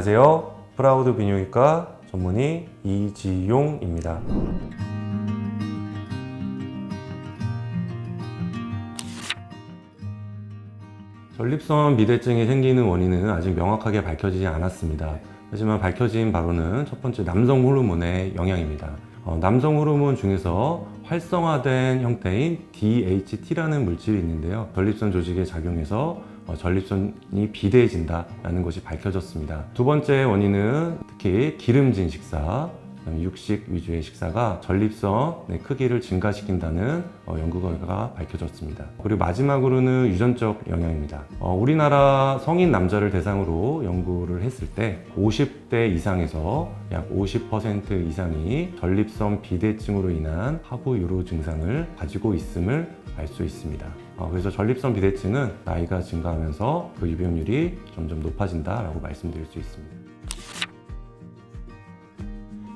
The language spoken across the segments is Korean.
안녕하세요. 프라우드 비뇨기과 전문의 이지용입니다. 전립선 비대증이 생기는 원인은 아직 명확하게 밝혀지지 않았습니다. 하지만 밝혀진 바로는 첫 번째 남성 호르몬의 영향입니다. 남성 호르몬 중에서 활성화된 형태인 DHT라는 물질이 있는데요. 전립선 조직에 작용해서 전립선이 비대해진다는 것이 밝혀졌습니다. 두 번째 원인은 특히 기름진 식사, 육식 위주의 식사가 전립선의 크기를 증가시킨다는 연구 결과가 밝혀졌습니다. 그리고 마지막으로는 유전적 영향입니다. 우리나라 성인 남자를 대상으로 연구를 했을 때 50대 이상에서 약 50% 이상이 전립선 비대증으로 인한 하부 유로 증상을 가지고 있음을 알 수 있습니다. 그래서 전립선 비대증은 나이가 증가하면서 그 유병률이 점점 높아진다라고 말씀드릴 수 있습니다.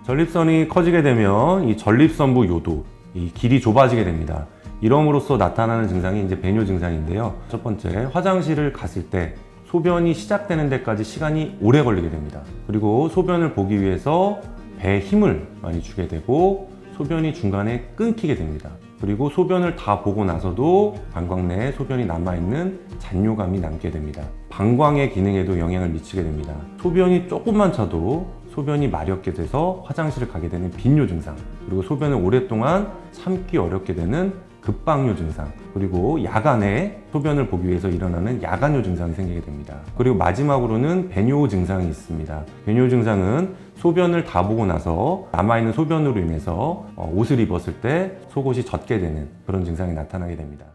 전립선이 커지게 되면 이 전립선부 요도, 이 길이 좁아지게 됩니다. 이럼으로써 나타나는 증상이 이제 배뇨 증상인데요. 첫 번째, 화장실을 갔을 때 소변이 시작되는 데까지 시간이 오래 걸리게 됩니다. 그리고 소변을 보기 위해서 배에 힘을 많이 주게 되고 소변이 중간에 끊기게 됩니다. 그리고 소변을 다 보고 나서도 방광 내에 소변이 남아있는 잔뇨감이 남게 됩니다. 방광의 기능에도 영향을 미치게 됩니다. 소변이 조금만 차도 소변이 마렵게 돼서 화장실을 가게 되는 빈뇨 증상, 그리고 소변을 오랫동안 참기 어렵게 되는 급박뇨 증상, 그리고 야간에 소변을 보기 위해서 일어나는 야간뇨 증상이 생기게 됩니다. 그리고 마지막으로는 배뇨 증상이 있습니다. 배뇨 증상은 소변을 다 보고 나서 남아있는 소변으로 인해서 옷을 입었을 때 속옷이 젖게 되는 그런 증상이 나타나게 됩니다.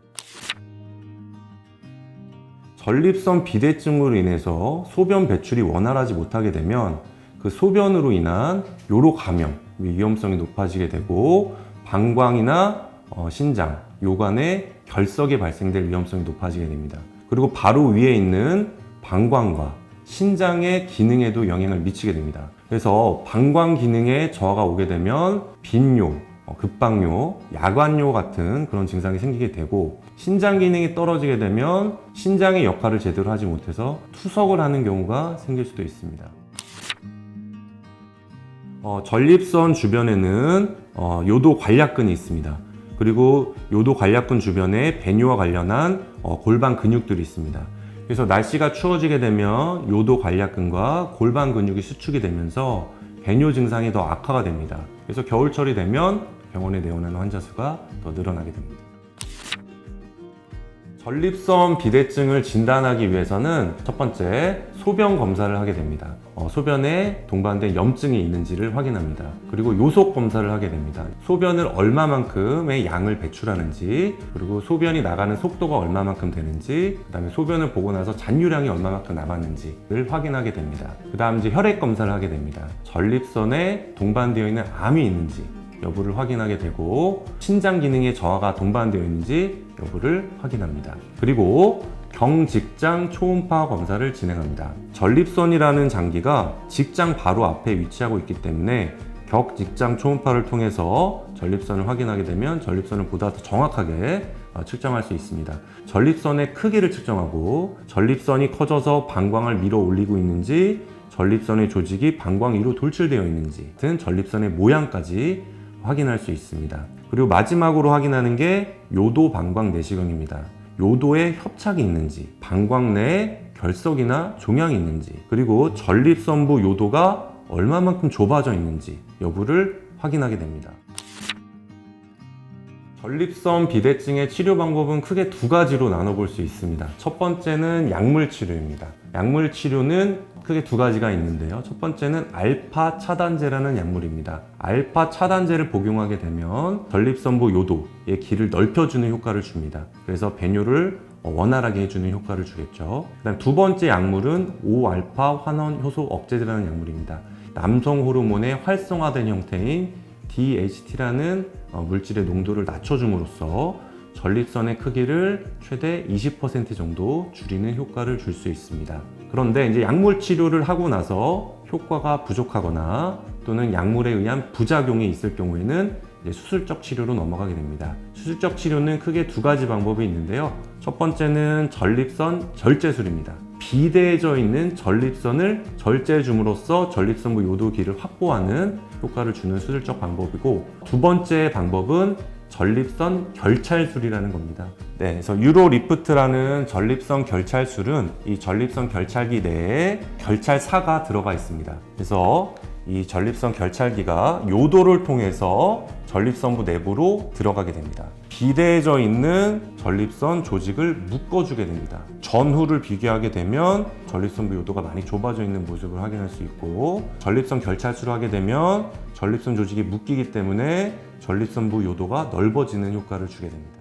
전립선 비대증으로 인해서 소변 배출이 원활하지 못하게 되면 그 소변으로 인한 요로 감염 위험성이 높아지게 되고 방광이나 신장, 요관에 결석이 발생될 위험성이 높아지게 됩니다. 그리고 바로 위에 있는 방광과 신장의 기능에도 영향을 미치게 됩니다. 그래서 방광 기능에 저하가 오게 되면 빈뇨, 급박뇨, 야관뇨 같은 그런 증상이 생기게 되고, 신장 기능이 떨어지게 되면 신장의 역할을 제대로 하지 못해서 투석을 하는 경우가 생길 수도 있습니다. 전립선 주변에는 요도 관략근이 있습니다. 그리고 요도 관략근 주변에 배뇨와 관련한 골반 근육들이 있습니다. 그래서 날씨가 추워지게 되면 요도 관략근과 골반 근육이 수축이 되면서 배뇨 증상이 더 악화가 됩니다. 그래서 겨울철이 되면 병원에 내원하는 환자 수가 더 늘어나게 됩니다. 전립선 비대증을 진단하기 위해서는 첫 번째, 소변 검사를 하게 됩니다. 소변에 동반된 염증이 있는지를 확인합니다. 그리고 요속 검사를 하게 됩니다. 소변을 얼마만큼의 양을 배출하는지, 그리고 소변이 나가는 속도가 얼마만큼 되는지, 그 다음에 소변을 보고 나서 잔유량이 얼마만큼 남았는지를 확인하게 됩니다. 그 다음 이제 혈액 검사를 하게 됩니다. 전립선에 동반되어 있는 암이 있는지 여부를 확인하게 되고, 신장 기능에 저하가 동반되어 있는지 여부를 확인합니다. 그리고 경직장 초음파 검사를 진행합니다. 전립선이라는 장기가 직장 바로 앞에 위치하고 있기 때문에 격직장 초음파를 통해서 전립선을 확인하게 되면 전립선을 보다 더 정확하게 측정할 수 있습니다. 전립선의 크기를 측정하고, 전립선이 커져서 방광을 밀어 올리고 있는지, 전립선의 조직이 방광 위로 돌출되어 있는지 같은 전립선의 모양까지 확인할 수 있습니다. 그리고 마지막으로 확인하는 게 요도 방광 내시경입니다. 요도에 협착이 있는지, 방광 내에 결석이나 종양이 있는지, 그리고 전립선부 요도가 얼마만큼 좁아져 있는지 여부를 확인하게 됩니다. 전립선 비대증의 치료 방법은 크게 두 가지로 나눠볼 수 있습니다. 첫 번째는 약물 치료입니다. 약물 치료는 크게 두 가지가 있는데요. 첫 번째는 알파 차단제라는 약물입니다. 알파 차단제를 복용하게 되면 전립선부 요도의 길을 넓혀주는 효과를 줍니다. 그래서 배뇨를 원활하게 해주는 효과를 주겠죠. 그다음 두 번째 약물은 5알파 환원 효소 억제제라는 약물입니다. 남성 호르몬의 활성화된 형태인 DHT라는 물질의 농도를 낮춰줌으로써 전립선의 크기를 최대 20% 정도 줄이는 효과를 줄 수 있습니다. 그런데 이제 약물 치료를 하고 나서 효과가 부족하거나 또는 약물에 의한 부작용이 있을 경우에는 이제 수술적 치료로 넘어가게 됩니다. 수술적 치료는 크게 두 가지 방법이 있는데요. 첫 번째는 전립선 절제술입니다. 비대해져 있는 전립선을 절제해 줌으로써 전립선부 요도기를 확보하는 효과를 주는 수술적 방법이고, 두 번째 방법은 전립선 결찰술이라는 겁니다. 네, 그래서 유로리프트라는 전립선 결찰술은 이 전립선 결찰기 내에 결찰사가 들어가 있습니다. 그래서 이 전립선 결찰기가 요도를 통해서 전립선부 내부로 들어가게 됩니다. 비대해져 있는 전립선 조직을 묶어주게 됩니다. 전후를 비교하게 되면 전립선부 요도가 많이 좁아져 있는 모습을 확인할 수 있고, 전립선 결찰술을 하게 되면 전립선 조직이 묶이기 때문에 전립선부 요도가 넓어지는 효과를 주게 됩니다.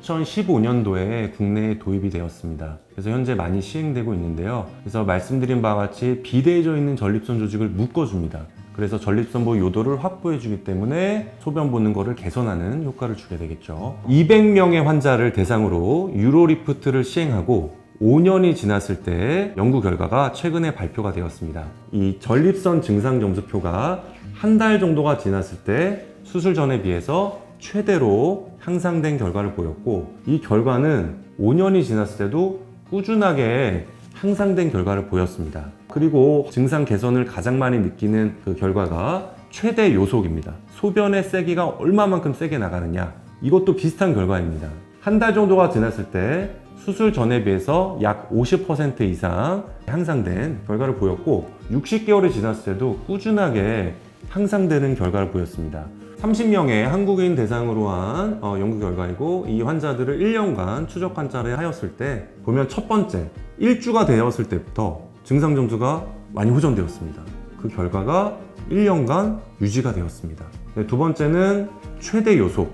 2015년도에 국내에 도입이 되었습니다. 그래서 현재 많이 시행되고 있는데요. 그래서 말씀드린 바와 같이 비대해져 있는 전립선 조직을 묶어줍니다. 그래서 전립선부 요도를 확보해주기 때문에 소변 보는 거를 개선하는 효과를 주게 되겠죠. 200명의 환자를 대상으로 유로리프트를 시행하고 5년이 지났을 때 연구 결과가 최근에 발표가 되었습니다. 이 전립선 증상 점수표가 한 달 정도가 지났을 때 수술 전에 비해서 최대로 향상된 결과를 보였고, 이 결과는 5년이 지났을 때도 꾸준하게 향상된 결과를 보였습니다. 그리고 증상 개선을 가장 많이 느끼는 그 결과가 최대 요속입니다. 소변의 세기가 얼마만큼 세게 나가느냐, 이것도 비슷한 결과입니다. 한 달 정도가 지났을 때 수술 전에 비해서 약 50% 이상 향상된 결과를 보였고, 60개월이 지났을 때도 꾸준하게 향상되는 결과를 보였습니다. 30명의 한국인 대상으로 한 연구 결과이고, 이 환자들을 1년간 추적 관찰을 하였을 때 보면, 첫 번째 1주가 되었을 때부터 증상 점수가 많이 호전되었습니다. 그 결과가 1년간 유지가 되었습니다. 두 번째는 최대 요속,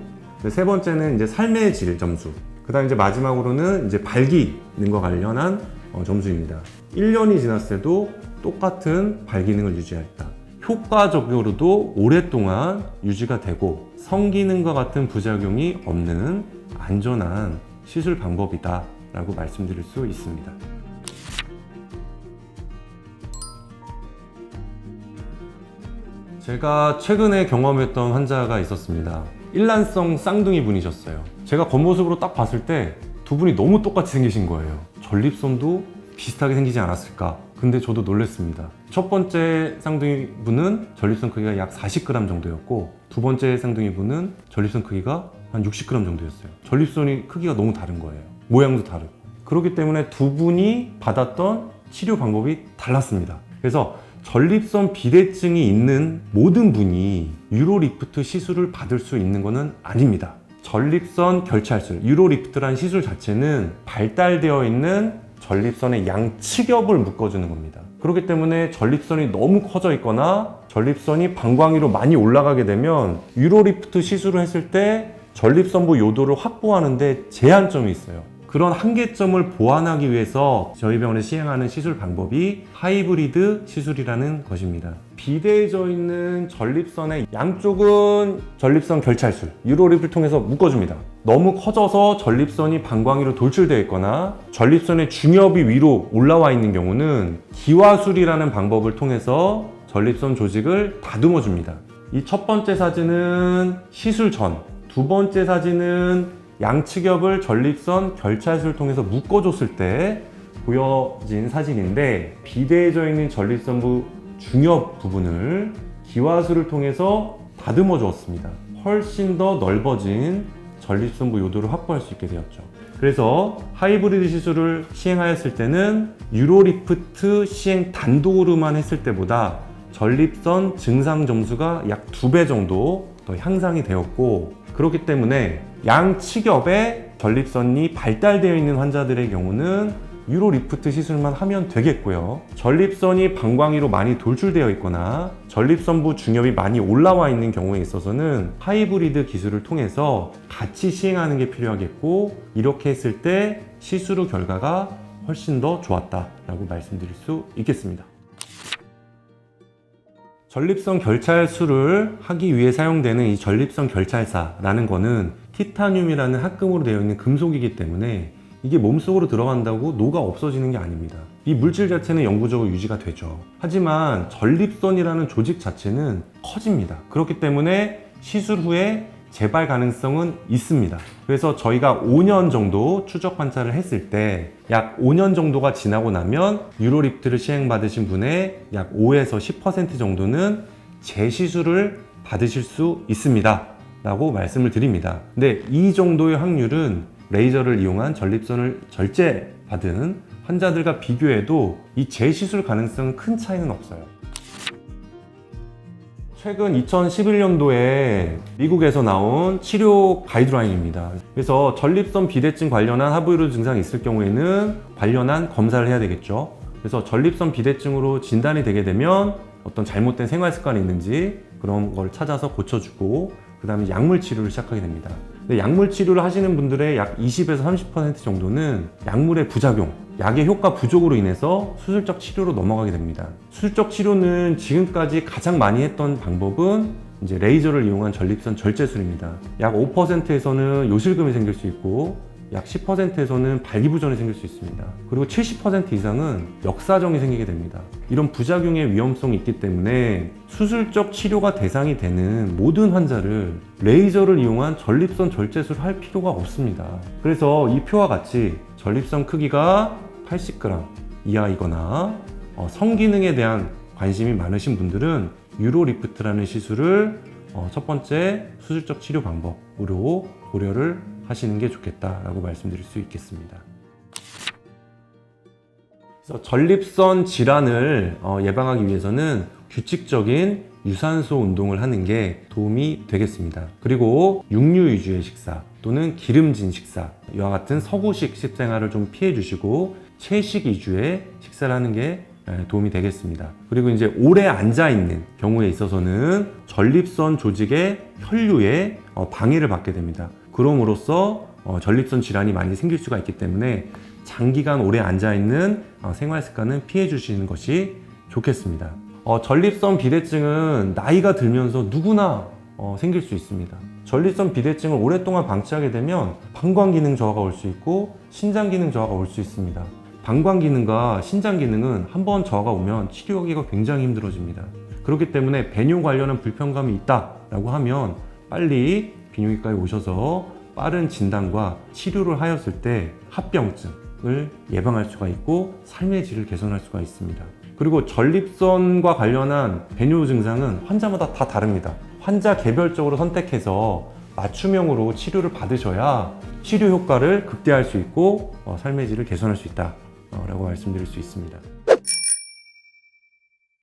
세 번째는 이제 삶의 질 점수, 그 다음 이제 마지막으로는 이제 발기능과 관련한 점수입니다. 1년이 지났을 때도 똑같은 발기능을 유지했다. 효과적으로도 오랫동안 유지가 되고 성기능과 같은 부작용이 없는 안전한 시술 방법이다 라고 말씀드릴 수 있습니다. 제가 최근에 경험했던 환자가 있었습니다. 일란성 쌍둥이 분이셨어요. 제가 겉모습으로 딱 봤을 때 두 분이 너무 똑같이 생기신 거예요. 전립선도 비슷하게 생기지 않았을까? 근데 저도 놀랐습니다. 첫 번째 쌍둥이 분은 전립선 크기가 약 40g 정도였고, 두 번째 쌍둥이 분은 전립선 크기가 한 60g 정도였어요. 전립선이 크기가 너무 다른 거예요. 모양도 다르고. 그렇기 때문에 두 분이 받았던 치료 방법이 달랐습니다. 그래서 전립선 비대증이 있는 모든 분이 유로리프트 시술을 받을 수 있는 것은 아닙니다. 전립선 결찰술, 유로리프트라는 시술 자체는 발달되어 있는 전립선의 양측엽을 묶어주는 겁니다. 그렇기 때문에 전립선이 너무 커져 있거나 전립선이 방광 위로 많이 올라가게 되면 유로리프트 시술을 했을 때 전립선부 요도를 확보하는데 제한점이 있어요. 그런 한계점을 보완하기 위해서 저희 병원에 시행하는 시술 방법이 하이브리드 시술이라는 것입니다. 비대해져 있는 전립선의 양쪽은 전립선 결찰술, 유로립을 통해서 묶어줍니다. 너무 커져서 전립선이 방광 위로 돌출되어 있거나 전립선의 중엽이 위로 올라와 있는 경우는 기와술이라는 방법을 통해서 전립선 조직을 다듬어 줍니다. 이 첫 번째 사진은 시술 전, 두 번째 사진은 양측엽을 전립선 결찰술을 통해서 묶어줬을 때 보여진 사진인데, 비대해져 있는 전립선부 중엽 부분을 기와술을 통해서 다듬어 주었습니다. 훨씬 더 넓어진 전립선부 요도를 확보할 수 있게 되었죠. 그래서 하이브리드 시술을 시행하였을 때는 유로리프트 시행 단독으로만 했을 때보다 전립선 증상 점수가 약 2배 정도 더 향상이 되었고, 그렇기 때문에 양측엽에 전립선이 발달되어 있는 환자들의 경우는 유로리프트 시술만 하면 되겠고요. 전립선이 방광 위로 많이 돌출되어 있거나 전립선부 중엽이 많이 올라와 있는 경우에 있어서는 하이브리드 기술을 통해서 같이 시행하는 게 필요하겠고, 이렇게 했을 때 시술 후 결과가 훨씬 더 좋았다라고 말씀드릴 수 있겠습니다. 전립선 결찰술을 하기 위해 사용되는 이 전립선 결찰사라는 거는 티타늄이라는 합금으로 되어 있는 금속이기 때문에 이게 몸속으로 들어간다고 노가 없어지는 게 아닙니다. 이 물질 자체는 영구적으로 유지가 되죠. 하지만 전립선이라는 조직 자체는 커집니다. 그렇기 때문에 시술 후에 재발 가능성은 있습니다. 그래서 저희가 5년 정도 추적 관찰을 했을 때 약 5년 정도가 지나고 나면 유로리프트를 시행받으신 분의 약 5에서 10% 정도는 재시술을 받으실 수 있습니다 라고 말씀을 드립니다. 근데 이 정도의 확률은 레이저를 이용한 전립선을 절제받은 환자들과 비교해도 이 재시술 가능성은 큰 차이는 없어요. 최근 2011년도에 미국에서 나온 치료 가이드라인입니다. 그래서 전립선 비대증 관련한 하부유로 증상이 있을 경우에는 관련한 검사를 해야 되겠죠. 그래서 전립선 비대증으로 진단이 되게 되면 어떤 잘못된 생활 습관이 있는지 그런 걸 찾아서 고쳐주고 그 다음에 약물 치료를 시작하게 됩니다. 근데 약물 치료를 하시는 분들의 약 20에서 30% 정도는 약물의 부작용, 약의 효과 부족으로 인해서 수술적 치료로 넘어가게 됩니다. 수술적 치료는 지금까지 가장 많이 했던 방법은 이제 레이저를 이용한 전립선 절제술입니다. 약 5%에서는 요실금이 생길 수 있고 약 10%에서는 발기부전이 생길 수 있습니다. 그리고 70% 이상은 역사정이 생기게 됩니다. 이런 부작용의 위험성이 있기 때문에 수술적 치료가 대상이 되는 모든 환자를 레이저를 이용한 전립선 절제술을 할 필요가 없습니다. 그래서 이 표와 같이 전립선 크기가 80g 이하이거나 성기능에 대한 관심이 많으신 분들은 유로리프트라는 시술을 첫 번째 수술적 치료 방법으로 고려를 하시는 게 좋겠다라고 말씀드릴 수 있겠습니다. 그래서 전립선 질환을 예방하기 위해서는 규칙적인 유산소 운동을 하는 게 도움이 되겠습니다. 그리고 육류 위주의 식사 또는 기름진 식사, 이와 같은 서구식 식생활을 좀 피해 주시고 채식 위주의 식사를 하는 게 도움이 되겠습니다. 그리고 이제 오래 앉아 있는 경우에 있어서는 전립선 조직의 혈류에 방해를 받게 됩니다. 그럼으로써 전립선 질환이 많이 생길 수가 있기 때문에 장기간 오래 앉아 있는 생활 습관은 피해 주시는 것이 좋겠습니다. 전립선 비대증은 나이가 들면서 누구나 생길 수 있습니다. 전립선 비대증을 오랫동안 방치하게 되면 방광 기능 저하가 올 수 있고 신장 기능 저하가 올 수 있습니다. 방광 기능과 신장 기능은 한번 저하가 오면 치료하기가 굉장히 힘들어집니다. 그렇기 때문에 배뇨 관련한 불편감이 있다라고 하면 빨리 비뇨기과에 오셔서 빠른 진단과 치료를 하였을 때 합병증을 예방할 수가 있고 삶의 질을 개선할 수가 있습니다. 그리고 전립선과 관련한 배뇨 증상은 환자마다 다 다릅니다. 환자 개별적으로 선택해서 맞춤형으로 치료를 받으셔야 치료 효과를 극대화할 수 있고 삶의 질을 개선할 수 있다라고 말씀드릴 수 있습니다.